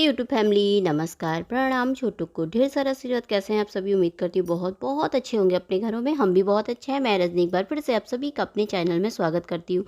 YouTube family नमस्कार प्रणाम। छोटू को ढेर सारा आशीर्वाद। कैसे हैं आप सभी? उम्मीद करती हूँ बहुत बहुत अच्छे होंगे अपने घरों में। हम भी बहुत अच्छे हैं। मैं रजनी एक बार फिर से आप सभी का अपने चैनल में स्वागत करती हूँ।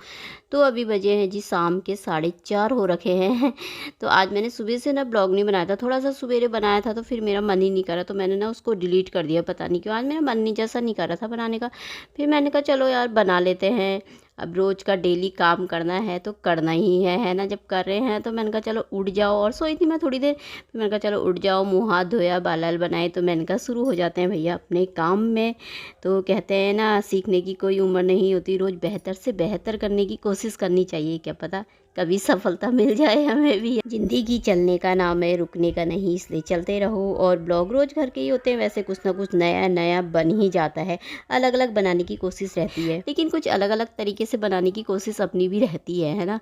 तो अभी बजे हैं जी शाम के 4:30 हो रखे हैं। तो आज मैंने सुबह से ना ब्लॉग नहीं बनाया था, थोड़ा सा सवेरे बनाया था तो फिर मेरा मन ही नहीं करा, तो मैंने ना उसको डिलीट कर दिया। पता नहीं क्यों आज मेरा मन नहीं जैसा नहीं कर रहा था बनाने का। फिर मैंने कहा चलो यार बना लेते हैं। अब रोज़ का डेली काम करना है तो करना ही है ना। जब कर रहे हैं तो मैंने कहा चलो उठ जाओ। और सोई थी मैं थोड़ी देर, फिर मैंने कहा चलो उठ जाओ, मुँह हाथ धोया, बाल वाल बनाए, तो मैंने कहा शुरू हो जाते हैं भैया अपने काम में। तो कहते हैं ना सीखने की कोई उम्र नहीं होती, रोज़ बेहतर से बेहतर करने की कोशिश करनी चाहिए। क्या पता कभी सफलता मिल जाए हमें भी। ज़िंदगी चलने का नाम है, रुकने का नहीं, इसलिए चलते रहो। और ब्लॉग रोज़ घर के ही होते हैं, वैसे कुछ ना कुछ नया नया बन ही जाता है। अलग अलग बनाने की कोशिश रहती है, लेकिन कुछ अलग अलग तरीके से बनाने की कोशिश अपनी भी रहती है ना।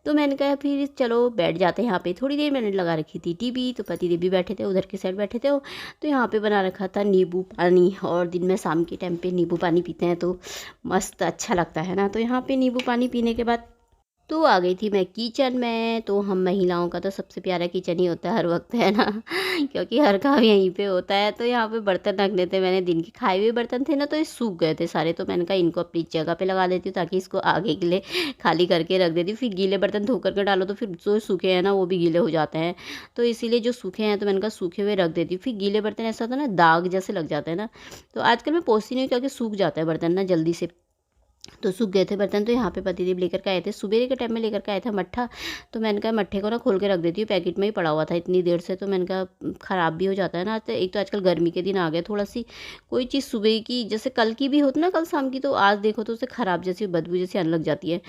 तो मैंने कहा फिर चलो बैठ जाते हैं यहाँ पे। थोड़ी देर मैंने लगा रखी थी टीवी, तो पति देव भी बैठे थे उधर के साइड बैठे थे वो। तो यहाँ पे बना रखा था नींबू पानी, और दिन में शाम के टाइम पे नींबू पानी पीते हैं तो मस्त अच्छा लगता है ना। तो यहाँ पे नींबू पानी पीने के बाद तो आ गई थी मैं किचन में। तो हम महिलाओं का तो सबसे प्यारा किचन ही होता है हर वक्त, है ना। क्योंकि हर काम यहीं पे होता है। तो यहाँ पे बर्तन रखने थे मैंने, दिन के खाए हुए बर्तन थे ना, तो ये सूख गए थे सारे। तो मैंने कहा इनको अपनी जगह पे लगा देती हूँ ताकि इसको आगे के लिए खाली करके रख देती हूँ। फिर गीले बर्तन धो करके डालो तो फिर जो सूखे हैं ना वो भी गीले हो जाते हैं। तो इसीलिए जो सूखे हैं तो मैंने कहा सूखे हुए रख देती हूँ। फिर गीले बर्तन ऐसा होता है ना दाग जैसे लग जाते हैं ना, तो आजकल मैं पोंछती नहीं हूँ क्योंकि सूख जाता है बर्तन ना जल्दी से। तो सूख गए थे बर्तन। तो यहाँ पे पतिदेव लेकर के आए थे, सुबह के टाइम में लेकर के आया था मट्ठा। तो मैंने कहा मट्ठे को ना खोल के रख देती हूँ, पैकेट में ही पड़ा हुआ था इतनी देर से। तो मैंने कहा ख़राब भी हो जाता है ना। तो एक तो आजकल गर्मी के दिन आ गए, थोड़ा सी कोई चीज़ सुबह की जैसे कल की भी होती ना, कल शाम की, तो आज देखो तो उसे ख़राब जैसी बदबू जैसी आने लग जाती है।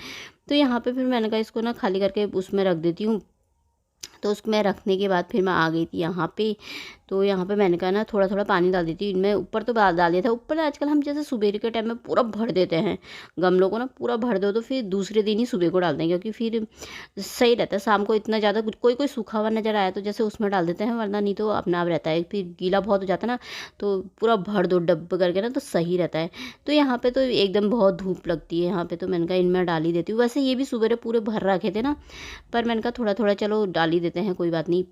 तो यहाँ पर फिर मैंने कहा इसको ना खाली करके उसमें रख देती हूँ। तो उसमें रखने के बाद फिर मैं आ गई थी यहाँ पे। तो यहाँ पे मैंने कहा ना थोड़ा थोड़ा पानी डाल देती हूँ इनमें। ऊपर तो डाल दिया था, ऊपर आजकल हम जैसे सुबह के टाइम में पूरा भर देते हैं गमलों को ना, पूरा भर दो तो फिर दूसरे दिन ही सुबह को डालते हैं, क्योंकि फिर सही रहता है। शाम को इतना ज़्यादा कोई कोई सूखा हुआ नज़र आया तो जैसे उसमें डाल देते हैं, वरना नहीं तो अपना आप रहता है। फिर गीला बहुत हो जाता है ना, तो पूरा भर दो डब्बे करके ना, तो सही रहता है। तो यहाँ पे तो एकदम बहुत धूप लगती है यहाँ पे, तो मैंने कहा इनमें डाल ही देती हूँ। वैसे ये भी सुबह पूरे भर रखे थे ना, पर मैंने कहा थोड़ा थोड़ा चलो डाल ही देते हैं, कोई बात नहीं।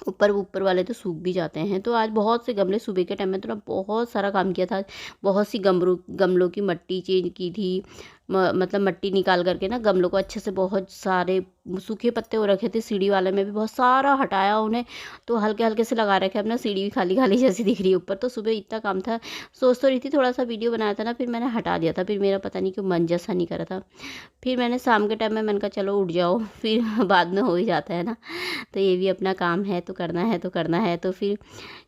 ऊपर वाले तो सूख भी जाते हैं। तो आज बहुत से गमले, सुबह के टाइम में तो ना बहुत सारा काम किया था। बहुत सी गमलों की मट्टी चेंज की थी। मतलब मट्टी निकाल करके ना गमलों को अच्छे से, बहुत सारे सूखे पत्ते हो रखे थे सीढ़ी वाले में भी, बहुत सारा हटाया उन्हें। तो हल्के हल्के से लगा रखे, अपना सीढ़ी भी खाली खाली जैसी दिख रही है ऊपर। तो सुबह इतना काम था, सोच तो रही थी थोड़ा सा वीडियो बनाया था ना, फिर मैंने हटा दिया था। फिर मेरा पता नहीं क्यों मन जैसा नहीं करा था। फिर मैंने शाम के टाइम में मैंने कहा चलो उठ जाओ, फिर बाद में हो ही जाता है ना। तो ये भी अपना काम है तो करना है तो करना है। तो फिर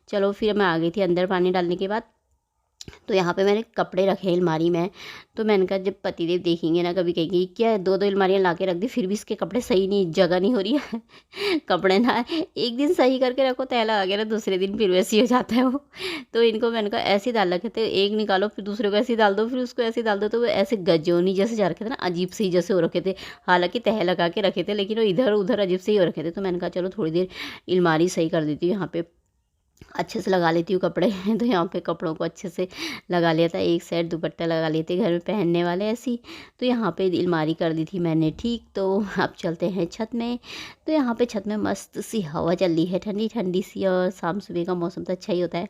चलो, फिर मैं आ गई थी अंदर पानी डालने के बाद। तो यहाँ पे मैंने कपड़े रखे अलमारी में। तो मैंने कहा जब पतिदेव देखेंगे ना कभी कहेंगे क्या दो दो अलमारियाँ ला के रख दी, फिर भी इसके कपड़े सही नहीं, जगह नहीं हो रही है। कपड़े ना एक दिन सही करके रखो, तैला आ गया ना दूसरे दिन फिर वैसे ही हो जाता है वो। तो इनको मैंने कहा ऐसे ही डाल रखे थे, एक निकालो फिर दूसरे को ऐसे ही डाल दो, फिर उसको ऐसे ही डाल दो, तो वो ऐसे गजोनी जैसे जा रखे थे ना, अजीब से ही जैसे हो रखे थे। हालांकि तह लगा के रखे थे, लेकिन वो इधर उधर अजीब से ही हो रखे थे। तो मैंने कहा चलो थोड़ी देर अलमारी सही कर देती हूँ, यहाँ पे अच्छे से लगा लेती हूँ कपड़े। तो यहाँ पे कपड़ों को अच्छे से लगा लिया था, एक साइड दुपट्टा लगा लिए थे घर में पहनने वाले ऐसी। तो यहाँ पे अलमारी कर दी थी मैंने ठीक। तो अब चलते हैं छत में। तो यहाँ पे छत में मस्त सी हवा चल रही है, ठंडी ठंडी सी, और शाम सुबह का मौसम तो अच्छा ही होता है।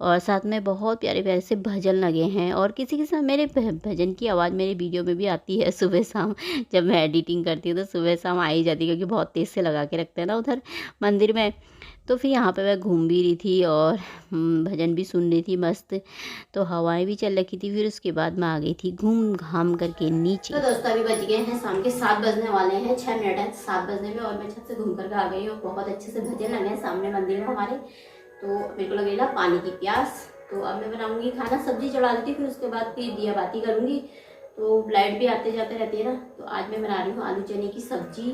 और साथ में बहुत प्यारे प्यारे से भजन लगे हैं, और किसी के साथ मेरे भजन की आवाज़ मेरे वीडियो में भी आती है सुबह शाम। जब मैं एडिटिंग करती हूँ तो सुबह शाम आ ही जाती है, क्योंकि बहुत तेज़ से लगा के रखते हैं ना उधर मंदिर में। तो फिर यहाँ पे मैं घूम भी रही थी और भजन भी सुन रही थी मस्त। तो हवाएं भी चल रखी थी। फिर उसके बाद मैं आ गई थी घूम घाम करके नीचे। तो दोस्तों अभी बज गए हैं शाम के 7 बजने वाले हैं, 6 मिनट है 7 बजने में, और मैं छत से घूम करके आ गई हूँ। बहुत अच्छे से भजन लगे हैं सामने मंदिर में हमारे। तो मेरे को लगेगा पानी की प्यास। तो अब मैं बनाऊंगी खाना, सब्जी चढ़ा देती, फिर उसके बाद फिर दिया बाती करूँगी। तो लाइट भी आते जाते रहती है ना। तो आज मैं बना रही हूँ आलू चने की सब्जी,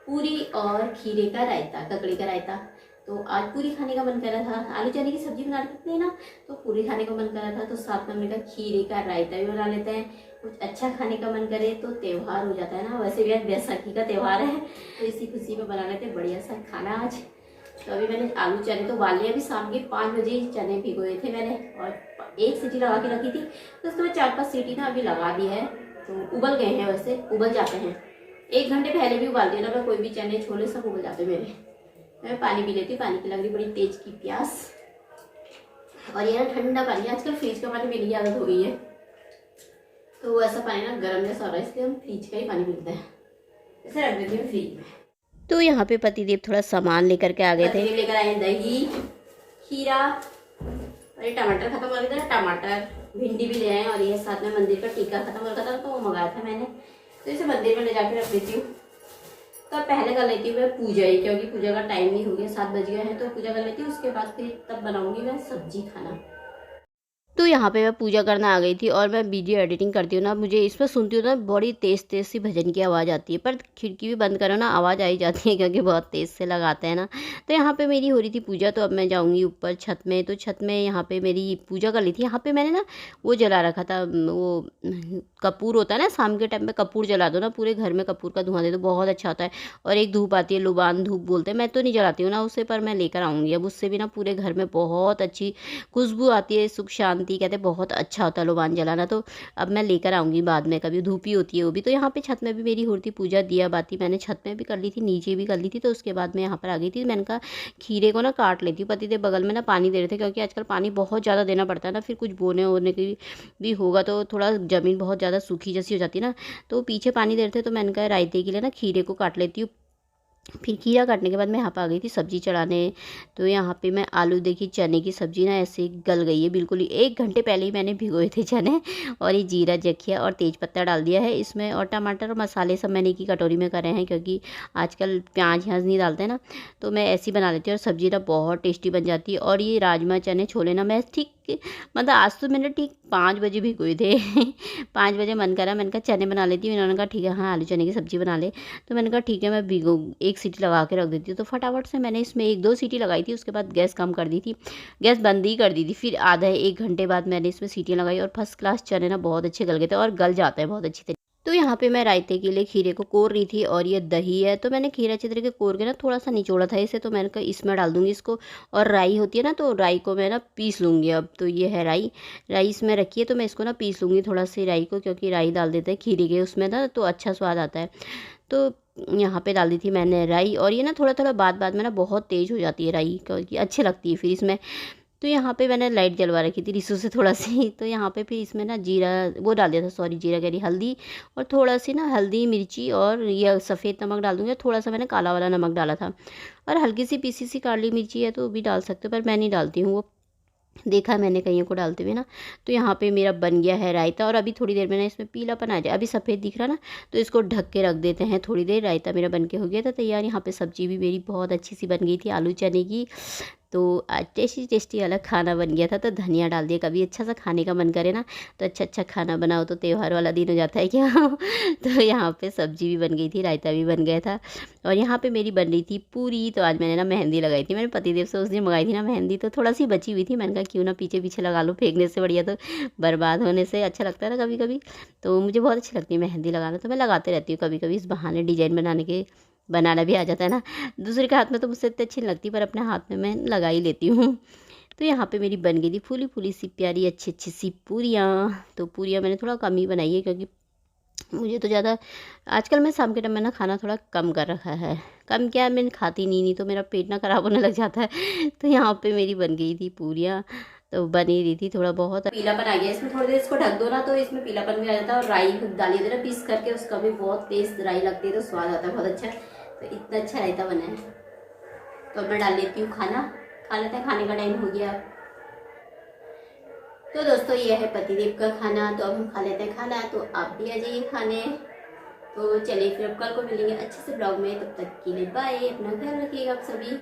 पूरी और खीरे का रायता, ककड़ी का रायता। तो आज पूरी खाने का मन कर रहा था, आलू चने की सब्जी बना लेते हैं ना, तो पूरी खाने का मन कर रहा था। तो साथ में हमने कहा खीरे का रायता भी बना लेते हैं, कुछ अच्छा खाने का मन करे। तो त्यौहार हो जाता है ना, वैसे भी आज बैसाखी का त्यौहार है, तो इसी खुशी में बना लेते हैं बढ़िया सा खाना आज। तो अभी मैंने आलू चने तो उबाल लिए, अभी शाम के 5 बजे चने भिगोए थे मैंने, और 1 सीटी लगा के रखी थी। तो उसके बाद 4-5 सीटी ना अभी लगा दी है, तो उबल गए हैं, वैसे उबल जाते हैं। 1 घंटे पहले भी उबाल दिया ना मैं, कोई भी चने छोले सब उबल जाते मेरे। मैं पानी पी लेती हूँ, पानी की लग रही बड़ी तेज की प्यास। और ये ना ठंडा पानी, आजकल फ्रिज का पानी पीने की आदत हो गई है, तो वो ऐसा पानी ना गर्म जैसा हो रहा है, इसलिए हम फ्रिज का ही पानी पीते हैं। इसे रख देती हूँ फ्रिज में। तो यहाँ पे पतिदेव थोड़ा सामान लेकर के आ गए थे। लेकर आए दही, खीरा, और ये टमाटर खत्म हो गया था, टमाटर भिंडी भी ले आए, और ये साथ में मंदिर का टीका खत्म हो गया था, तो वो मंगाया था मैंने, तो इसे मंदिर में ले जाकर रख देती हूँ। तो पहले कर लेती हूँ मैं पूजा ही, क्योंकि पूजा का टाइम नहीं हो गया, 7 बज गए हैं, तो पूजा कर लेती हूँ, उसके बाद फिर तब बनाऊंगी मैं सब्जी खाना। तो यहाँ पे मैं पूजा करना आ गई थी, और मैं वीडियो एडिटिंग करती हूँ ना, मुझे इसमें सुनती हूँ ना बड़ी तेज़ तेज़ सी भजन की आवाज़ आती है, पर खिड़की भी बंद करो ना आवाज़ आई जाती है, क्योंकि बहुत तेज़ से लगाते हैं ना। तो यहाँ पे मेरी हो रही थी पूजा, तो अब मैं जाऊँगी ऊपर छत में। तो छत में यहाँ पे मेरी पूजा कर ली थी। यहाँ पे मैंने ना वो जला रखा था, वो कपूर होता है ना, शाम के टाइम में कपूर जला दो ना, पूरे घर में कपूर का धुआं दे दो, बहुत अच्छा होता है। और एक धूप आती है, लुबान धूप बोलते हैं, मैं तो नहीं जलाती हूँ ना उससे, पर मैं लेकर आऊँगी अब, उससे भी ना पूरे घर में बहुत अच्छी खुशबू आती है, सुख शांति, कहते हैं बहुत अच्छा होता है लोबान जलाना। तो अब मैं लेकर आऊँगी बाद में, कभी धूप ही होती है वो भी। तो यहाँ पे छत में भी मेरी हो रही थी पूजा, दिया बाती मैंने छत में भी कर ली थी, नीचे भी कर ली थी। तो उसके बाद मैं यहाँ पर आ गई थी, मैंने कहा खीरे को ना काट लेती हूँ। पतिदेव बगल में ना पानी दे रहे थे, क्योंकि आजकल पानी बहुत ज़्यादा देना पड़ता है ना, फिर कुछ बोने वोने की भी होगा तो थोड़ा ज़मीन बहुत ज़्यादा सूखी जैसी हो जाती है ना, तो पीछे पानी दे रहे थे। तो मैंने कहा रायते के लिए ना खीरे को काट लेती हूँ। फिर खीरा काटने के बाद मैं यहाँ पे आ गई थी सब्ज़ी चढ़ाने। तो यहाँ पे मैं आलू, देखी चने की सब्ज़ी ना ऐसे गल गई है बिल्कुल ही, 1 घंटे पहले ही मैंने भिगोए थे चने। और ये जीरा, जखिया और तेज पत्ता डाल दिया है इसमें, और टमाटर और मसाले सब मैंने एक ही कटोरी में करे हैं, क्योंकि आजकल प्याज ह्याज नहीं डालते ना, तो मैं ऐसी बना लेती हूँ। और सब्ज़ी ना बहुत टेस्टी बन जाती है। और ये राजमा, चने, छोले ना मैं ठीक मतलब आज तो मैंने ठीक 5 बजे भिगोए थे 5 बजे मन करा, मैंने कहा चने बना लेती हूँ। इन्होंने कहा ठीक है, हाँ आलू चने की सब्ज़ी बना ले। तो मैंने कहा ठीक है, मैं भिगो 1 सीटी लगा के रख देती हूँ। तो फटाफट से मैंने इसमें 1-2 सीटी लगाई थी, उसके बाद गैस कम कर दी थी, गैस बंद ही कर दी थी। फिर आधा 1 घंटे बाद मैंने इसमें सीटियाँ लगाई, और फर्स्ट क्लास चने ना बहुत अच्छे गल गए थे, और गल जाते हैं बहुत अच्छी तरीके। तो यहाँ पे मैं रायते के लिए खीरे को कोर रही थी, और ये दही है, तो मैंने खीरा अच्छी तरीके कोर के ना थोड़ा सा निचोड़ा था इसे, तो मैंने कहा इसमें डाल दूँगी इसको। और राई होती है ना, तो राई को मैं ना पीस लूँगी अब। तो ये है राई, राई इसमें रखी है, तो मैं इसको ना पीस लूँगी थोड़ा सी राई को, क्योंकि राई डाल देते हैं खीरे के उसमें ना, तो अच्छा स्वाद आता है। तो यहाँ पे डाल दी थी मैंने राई, और ये ना थोड़ा थोड़ा बाद में ना बहुत तेज़ हो जाती है राई, क्योंकि अच्छी लगती है फिर इसमें। तो यहाँ पे मैंने लाइट जलवा रखी थी रिसू से थोड़ा सी। तो यहाँ पे फिर इसमें ना जीरा वो डाल दिया था, सॉरी जीरा कह रही, हल्दी, और थोड़ा सी ना हल्दी, मिर्ची, और ये सफ़ेद नमक डाल दूँगी। थोड़ा सा मैंने काला वाला नमक डाला था, और हल्की सी पीसी सी काली मिर्ची है तो भी डाल सकते हो, पर मैं नहीं डालती हूँ वो, देखा मैंने कईयों को डालते हुए ना। तो यहाँ पे मेरा बन गया है रायता, और अभी थोड़ी देर में ना इसमें पीलापन आ जाए, अभी सफ़ेद दिख रहा ना, तो इसको ढक के रख देते हैं थोड़ी देर। रायता मेरा बन के हो गया था तैयार। यहाँ पे सब्ज़ी भी मेरी बहुत अच्छी सी बन गई थी, आलू चने की। तो आज टेस्टी टेस्टी अलग खाना बन गया था। तो धनिया डाल दिया, कभी अच्छा सा खाने का मन करे ना, तो अच्छा अच्छा खाना बनाओ, तो त्यौहार वाला दिन हो जाता है क्या तो यहाँ पे सब्ज़ी भी बन गई थी, रायता भी बन गया था, और यहाँ पे मेरी बन रही थी पूरी। तो आज मैंने ना मेहंदी लगाई थी, मैंने पतिदेव से उस दिन मंगाई थी ना मेहंदी, तो थोड़ा सी बची हुई थी, मैंने कहा क्यों ना पीछे पीछे लगा लो, फेंकने से बढ़िया तो बर्बाद होने से अच्छा लगता है ना कभी कभी। तो मुझे बहुत अच्छी लगती है मेहंदी लगाना, तो मैं लगाते रहती हूँ कभी कभी, इस बहाने डिज़ाइन बनाना भी आ जाता है ना। दूसरे के हाथ में तो मुझसे इतनी अच्छी नहीं लगती, पर अपने हाथ में मैं लगा ही लेती हूँ। तो यहाँ पे मेरी बन गई थी फूली फूली सी प्यारी अच्छी अच्छी सी पूरियाँ। तो पूरियाँ मैंने थोड़ा कम ही बनाई है, क्योंकि मुझे तो ज़्यादा आजकल मैं शाम के टाइम में ना खाना थोड़ा कम कर रखा है। कम क्या, मैं खाती नहीं तो मेरा पेट ना ख़राब होने लग जाता है। तो यहाँ पे मेरी बन गई थी पूरियाँ, तो बनी रही थी थोड़ा बहुत पीलापन आ गया इसमें, थोड़ी देर इसको ढक दो ना, तो इसमें पीलापन भी आ जाता है। और राई डाली देना पीस करके, उसका भी बहुत टेस्ट राई लगती है, तो स्वाद आता है बहुत अच्छा। तो इतना अच्छा रायता बना है। तो मैं डाल लेती हूँ खाना, खा लेते हैं, खाने का टाइम हो गया। तो दोस्तों ये है पतिदेव का खाना, तो अब हम खा लेते हैं खाना। तो आप भी आ जाइए खाने। तो चलिए फिर अब कल को मिलेंगे अच्छे से ब्लॉग में, तब तक के लिए बाय, अपना ख्याल रखिएगा आप सभी।